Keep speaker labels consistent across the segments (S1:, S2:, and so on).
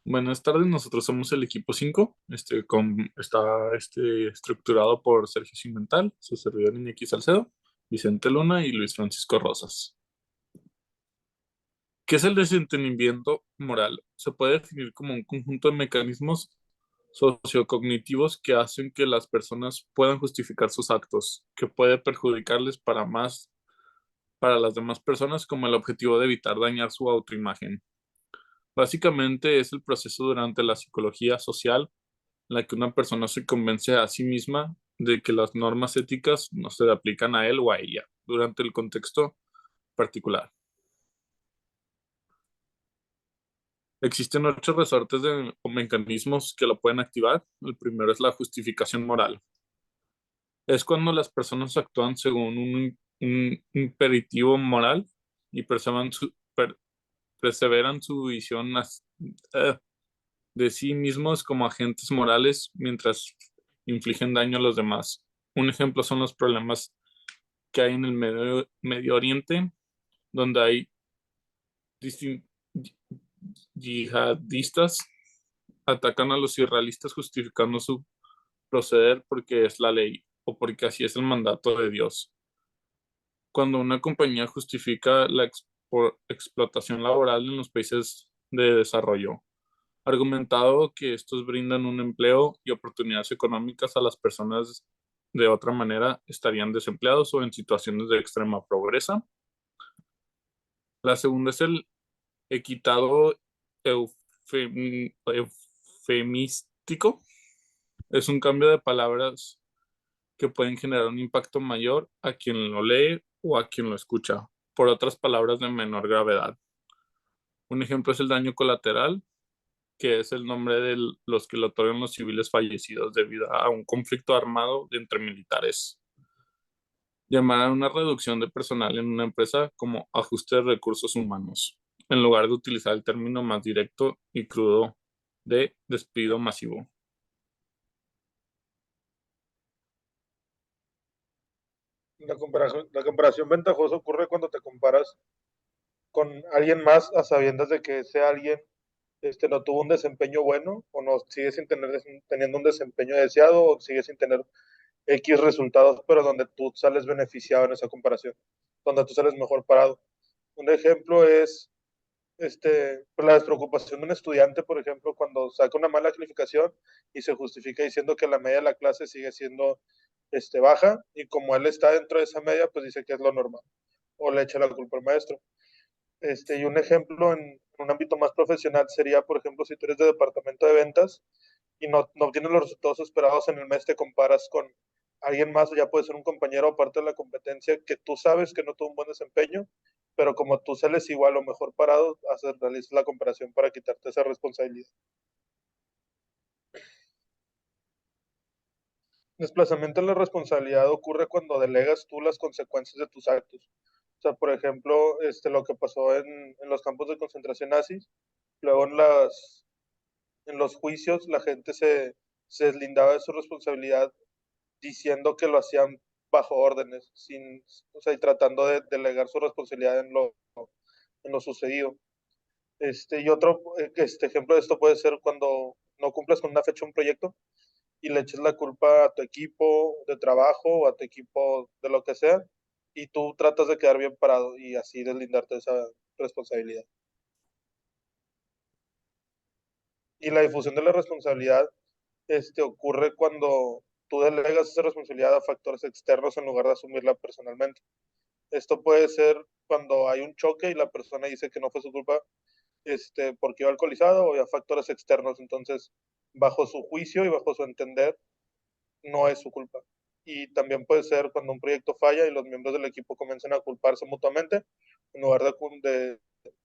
S1: Buenas tardes, nosotros somos el equipo 5. Está estructurado por Sergio Cimental, su servidor Iñaki Salcedo, Vicente Luna y Luis Francisco Rosas. ¿Qué es el desentendimiento moral? Se puede definir como un conjunto de mecanismos sociocognitivos que hacen que las personas puedan justificar sus actos, que puede perjudicarles para las demás personas, como el objetivo de evitar dañar su autoimagen. Básicamente es el proceso durante la psicología social en la que una persona se convence a sí misma de que las normas éticas no se le aplican a él o a ella durante el contexto particular. Existen 8 resortes o mecanismos que lo pueden activar. El primero es la justificación moral. Es cuando las personas actúan según un imperativo moral y perseveran su visión eh, de sí mismos como agentes morales mientras infligen daño a los demás. Un ejemplo son los problemas que hay en el Medio Oriente, donde hay distin- yihadistas atacan a los israelitas justificando su proceder porque es la ley o porque así es el mandato de Dios. Cuando una compañía justifica la explotación laboral en los países de desarrollo, argumentado que estos brindan un empleo y oportunidades económicas a las personas de otra manera estarían desempleados o en situaciones de extrema pobreza. La segunda es el equitado eufemístico. Es un cambio de palabras que pueden generar un impacto mayor a quien lo lee o a quien lo escucha, por otras palabras de menor gravedad. Un ejemplo es el daño colateral, que es el nombre de los que le otorgan los civiles fallecidos debido a un conflicto armado entre militares. Llamar a una reducción de personal en una empresa como ajuste de recursos humanos, en lugar de utilizar el término más directo y crudo de despido masivo.
S2: La comparación ventajosa ocurre cuando te comparas con alguien más a sabiendas de que ese alguien no tuvo un desempeño bueno o no sigue sin teniendo un desempeño deseado o sigue sin tener X resultados, pero donde tú sales beneficiado en esa comparación, donde tú sales mejor parado. Un ejemplo es pues, la despreocupación de un estudiante, por ejemplo, cuando saca una mala calificación y se justifica diciendo que la media de la clase sigue siendo baja y como él está dentro de esa media, pues dice que es lo normal o le echa la culpa al maestro. Y un ejemplo en un ámbito más profesional sería, por ejemplo, si tú eres de departamento de ventas y no obtienes los resultados esperados en el mes, te comparas con alguien más, o ya puede ser un compañero o parte de la competencia que tú sabes que no tuvo un buen desempeño, pero como tú sales igual o mejor parado, realizas la comparación para quitarte esa responsabilidad. Desplazamiento de la responsabilidad ocurre cuando delegas tú las consecuencias de tus actos. O sea, por ejemplo, lo que pasó en los campos de concentración nazis, luego en los juicios la gente se deslindaba de su responsabilidad diciendo que lo hacían bajo órdenes, o sea, y tratando de delegar su responsabilidad en lo sucedido. Y otro ejemplo de esto puede ser cuando no cumplas con una fecha de un proyecto y le eches la culpa a tu equipo de trabajo o a tu equipo de lo que sea, y tú tratas de quedar bien parado y así deslindarte de esa responsabilidad. Y la difusión de la responsabilidad ocurre cuando tú delegas esa responsabilidad a factores externos en lugar de asumirla personalmente. Esto puede ser cuando hay un choque y la persona dice que no fue su culpa porque iba alcoholizado o había factores externos. Entonces, bajo su juicio y bajo su entender, no es su culpa. Y también puede ser cuando un proyecto falla y los miembros del equipo comienzan a culparse mutuamente en lugar de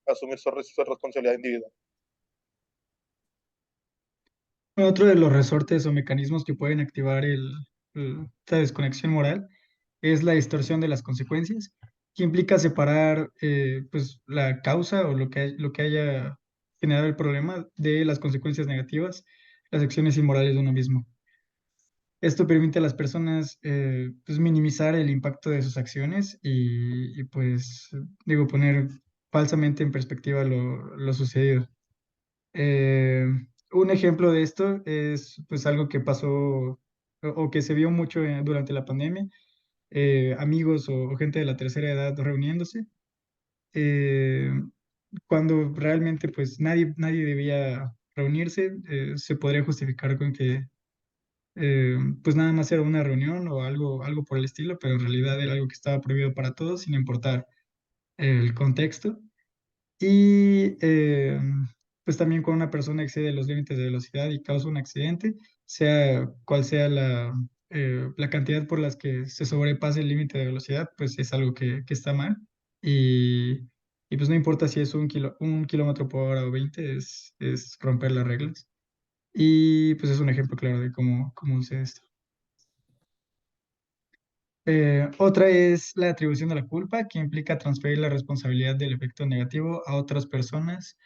S2: asumir su responsabilidad individual.
S3: Otro de los resortes o mecanismos que pueden activar esta desconexión moral es la distorsión de las consecuencias, que implica separar pues, la causa o lo que haya generado el problema de las consecuencias negativas, las acciones inmorales de uno mismo. Esto permite a las personas pues, minimizar el impacto de sus acciones pues, digo, poner falsamente en perspectiva lo sucedido. Eh, un ejemplo de esto es pues algo que pasó o que se vio mucho durante la pandemia, amigos o gente de la tercera edad reuniéndose, eh, cuando realmente pues nadie debía reunirse, se podría justificar con que pues nada más era una reunión o algo por el estilo, pero en realidad era algo que estaba prohibido para todos sin importar el contexto. Y pues también cuando una persona excede los límites de velocidad y causa un accidente, sea cual sea la cantidad por las que se sobrepase el límite de velocidad, pues es algo que está mal. Y, y pues no importa si es un kilómetro por hora o 20, es romper las reglas. Y pues es un ejemplo claro de cómo sucede esto. Otra es la atribución de la culpa, que implica transferir la responsabilidad del efecto negativo a otras personas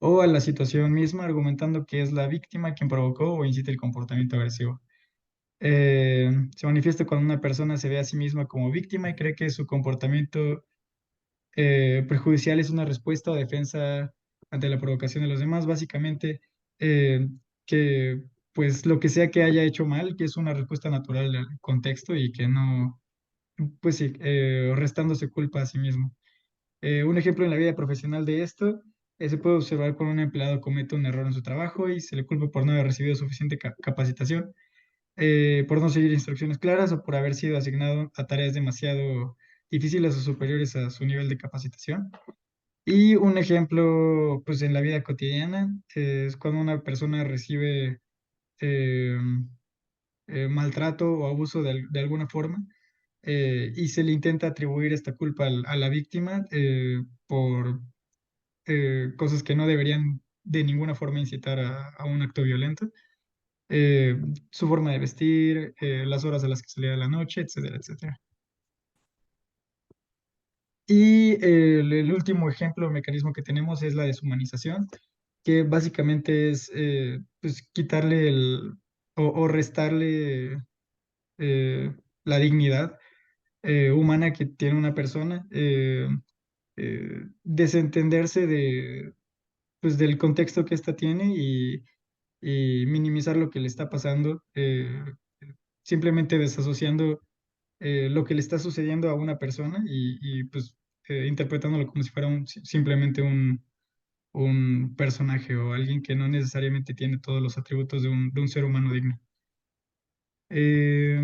S3: o a la situación misma, argumentando que es la víctima quien provocó o incita el comportamiento agresivo. Se manifiesta cuando una persona se ve a sí misma como víctima y cree que su comportamiento perjudicial es una respuesta o defensa ante la provocación de los demás. Básicamente, eh, que pues lo que sea que haya hecho mal, que es una respuesta natural al contexto y que no pues sí, restándose culpa a sí mismo. Un ejemplo en la vida profesional de esto se puede observar cuando un empleado comete un error en su trabajo y se le culpa por no haber recibido suficiente capacitación, por no seguir instrucciones claras o por haber sido asignado a tareas demasiado difíciles o superiores a su nivel de capacitación. Y un ejemplo, pues en la vida cotidiana, es cuando una persona recibe eh, maltrato o abuso de alguna forma y se le intenta atribuir esta culpa a la víctima por cosas que no deberían de ninguna forma incitar a un acto violento. Eh, Su forma de vestir, las horas a las que salía de la noche, etcétera, etcétera. Y el último ejemplo o mecanismo que tenemos es la deshumanización, que básicamente es pues quitarle o restarle eh, la dignidad humana que tiene una persona. Desentenderse pues, del contexto que ésta tiene y minimizar lo que le está pasando, simplemente desasociando lo que le está sucediendo a una persona pues interpretándolo como si fuera simplemente un personaje o alguien que no necesariamente tiene todos los atributos de un ser humano digno. Eh,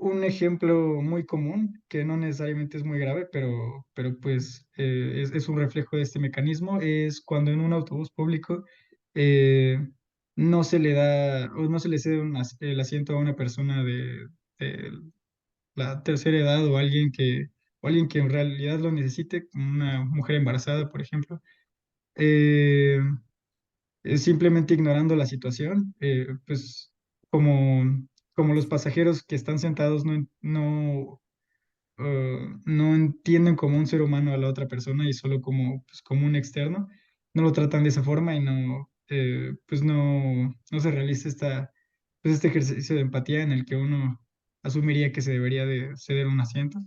S3: un ejemplo muy común, que no necesariamente es muy grave, pero pues es un reflejo de este mecanismo, es cuando en un autobús público eh, no se le da o no se le cede el asiento a una persona de la tercera edad o alguien que en realidad lo necesite, como una mujer embarazada, por ejemplo. Eh, Simplemente ignorando la situación, pues como los pasajeros que están sentados no entienden como un ser humano a la otra persona y solo como un externo, no lo tratan de esa forma y pues no se realiza pues este ejercicio de empatía en el que uno asumiría que se debería de ceder un asiento.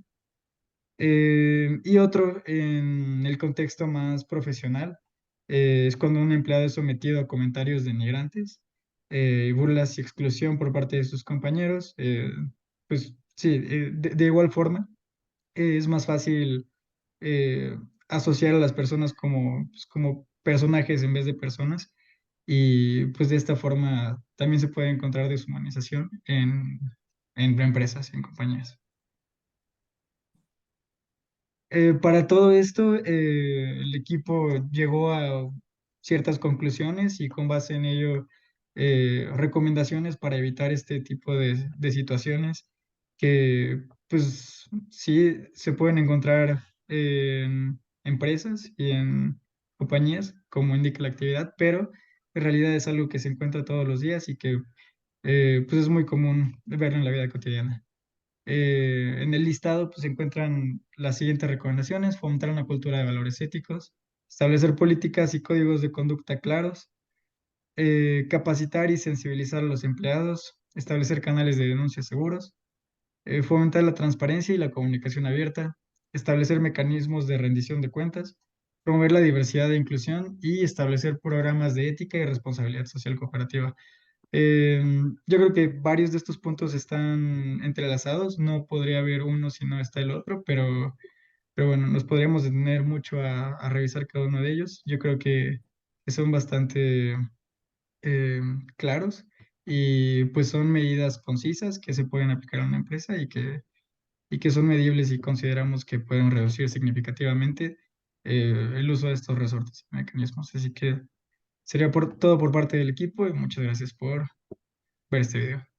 S3: Y otro, en el contexto más profesional, es cuando un empleado es sometido a comentarios denigrantes, burlas y exclusión por parte de sus compañeros. Pues sí, de igual forma, es más fácil eh, asociar a las personas como personajes en vez de personas. Y pues de esta forma también se puede encontrar deshumanización en empresas, en compañías. Para todo esto, el equipo llegó a ciertas conclusiones y con base en ello, recomendaciones para evitar este tipo de situaciones que, pues, sí se pueden encontrar en empresas y en compañías, como indica la actividad, pero en realidad es algo que se encuentra todos los días y que, pues, es muy común verlo en la vida cotidiana. En el listado pues, se encuentran las siguientes recomendaciones: fomentar una cultura de valores éticos, establecer políticas y códigos de conducta claros, capacitar y sensibilizar a los empleados, establecer canales de denuncia seguros, fomentar la transparencia y la comunicación abierta, establecer mecanismos de rendición de cuentas, promover la diversidad e inclusión y establecer programas de ética y responsabilidad social cooperativa. Yo creo que varios de estos puntos están entrelazados, no podría haber uno si no está el otro, pero bueno, nos podríamos detener mucho a revisar cada uno de ellos. Yo creo que son bastante eh, claros y pues son medidas concisas que se pueden aplicar a una empresa y que son medibles y consideramos que pueden reducir significativamente el uso de estos resortes y mecanismos. Así que sería todo por parte del equipo y muchas gracias por ver este video.